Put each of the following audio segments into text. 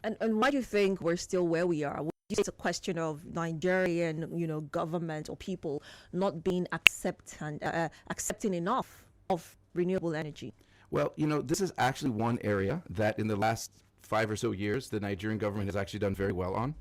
And why do you think we're still where we are? Would you say it's a question of Nigerian, government or people not being accepting enough of renewable energy? Well, this is actually one area that in the last 5 or so years, the Nigerian government has actually done very well on.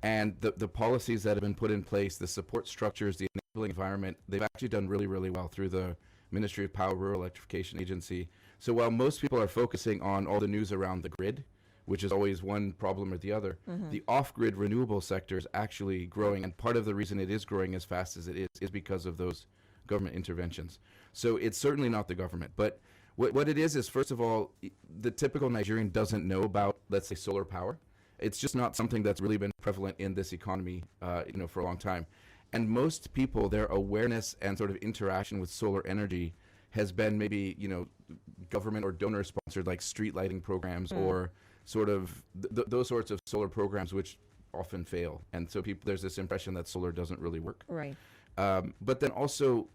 And the policies that have been put in place, the support structures, the enabling environment, they've actually done really, really well through the Ministry of Power Rural Electrification Agency. So while most people are focusing on all the news around the grid, which is always one problem or the other, the off-grid renewable sector is actually growing. And part of the reason it is growing as fast as it is because of those government interventions. So it's certainly not the government. But what it is first of all, the typical Nigerian doesn't know about, let's say, solar power. It's just not something that's really been prevalent in this economy, for a long time. And most people, their awareness and sort of interaction with solar energy has been maybe, government or donor sponsored, like street lighting programs or sort of those sorts of solar programs, which often fail. And so there's this impression that solar doesn't really work. Right. But then also,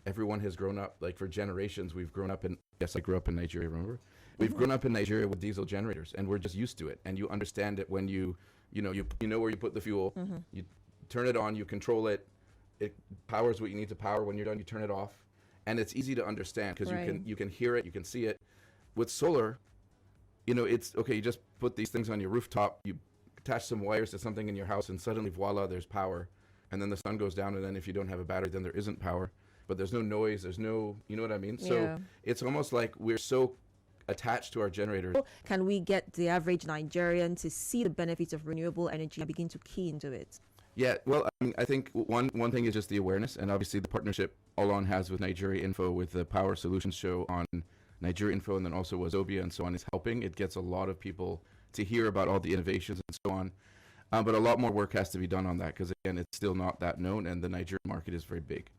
everyone has grown up, like for generations, we've grown up yes, I grew up in Nigeria, remember? We've grown up in Nigeria with diesel generators, and we're just used to it. And you understand it when you know where you put the fuel, you turn it on, you control it, it powers what you need to power. When you're done, you turn it off. And it's easy to understand because you can hear it, you can see it. With solar, it's okay, you just put these things on your rooftop, you attach some wires to something in your house, and suddenly, voila, there's power. And then the sun goes down, and then if you don't have a battery, then there isn't power. But there's no noise, there's no, you know what I mean? So it's almost like we're so attached to our generators. Can we get the average Nigerian to see the benefits of renewable energy and begin to key into it? Yeah, well, I think one thing is just the awareness, and obviously the partnership Olon has with Nigeria Info with the Power Solutions show on Nigeria Info, and then also Wazobia and so on, is helping. It gets a lot of people to hear about all the innovations and so on. But a lot more work has to be done on that because, again, it's still not that known, and the Nigerian market is very big.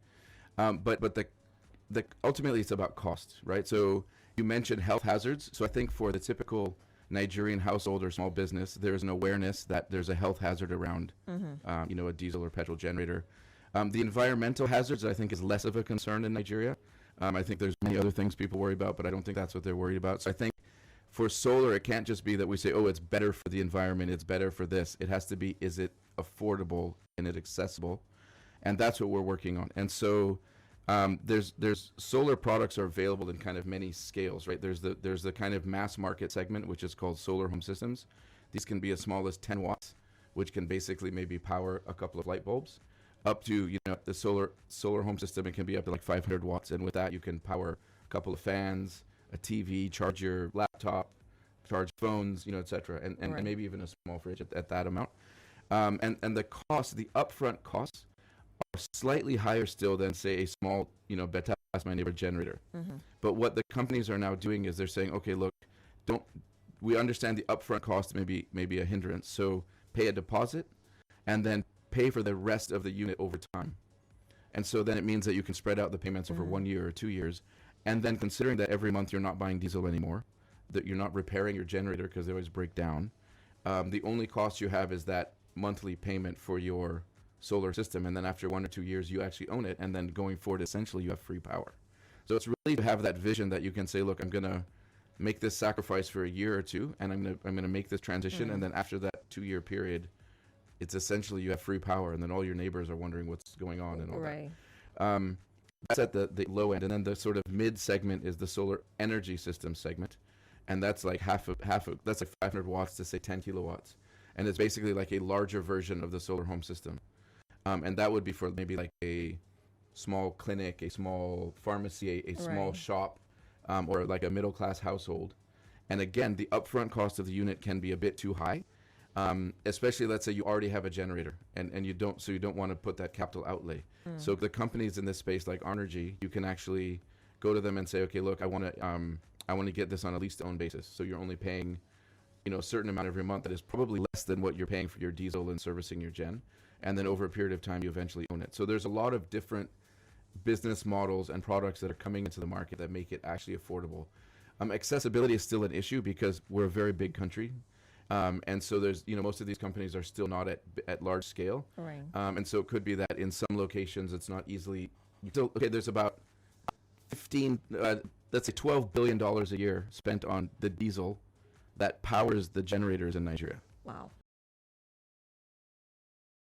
But the ultimately it's about cost, right? So you mentioned health hazards. So I think for the typical Nigerian household or small business, there's an awareness that there's a health hazard around, a diesel or petrol generator. The environmental hazards, I think, is less of a concern in Nigeria. I think there's many other things people worry about, but I don't think that's what they're worried about. So I think for solar, it can't just be that we say, oh, it's better for the environment, it's better for this. It has to be, is it affordable and it accessible? And that's what we're working on. And so there's solar products are available in kind of many scales, right? There's the kind of mass market segment, which is called solar home systems. These can be as small as 10 watts, which can basically maybe power a couple of light bulbs, up to, the solar home system, it can be up to like 500 watts. And with that, you can power a couple of fans, a TV, charge your laptop, charge phones, et cetera, and maybe even a small fridge at that amount. And the cost, the upfront costs, are slightly higher still than, say, a small, Beta as my neighbor generator. But what the companies are now doing is they're saying, okay, look, we understand the upfront cost may be a hindrance, so pay a deposit and then pay for the rest of the unit over time. And so then it means that you can spread out the payments over 1 year or 2 years. And then considering that every month you're not buying diesel anymore, that you're not repairing your generator because they always break down, the only cost you have is that monthly payment for your solar system. And then after 1 or 2 years, you actually own it. And then going forward, essentially, you have free power. So it's really to have that vision that you can say, look, I'm going to make this sacrifice for a year or two, and I'm going to make this transition. And then after that 2-year period, it's essentially you have free power, and then all your neighbors are wondering what's going on and all that. That's at the low end. And then the sort of mid segment is the solar energy system segment. And that's like that's like 500 watts to say 10 kilowatts. And it's basically like a larger version of the solar home system. And that would be for maybe like a small clinic, a small pharmacy, a small shop, or like a middle class household. And again, the upfront cost of the unit can be a bit too high. Especially, let's say you already have a generator and you don't want to put that capital outlay. So the companies in this space like Energy, you can actually go to them and say, okay, look, I want to get this on a lease to own basis. So you're only paying, a certain amount every month that is probably less than what you're paying for your diesel and servicing your gen. And then over a period of time, you eventually own it. So there's a lot of different business models and products that are coming into the market that make it actually affordable. Accessibility is still an issue because we're a very big country. And so there's, most of these companies are still not at large scale. Right. And so it could be that in some locations it's not easily, there's about let's say $12 billion a year spent on the diesel that powers the generators in Nigeria. Wow.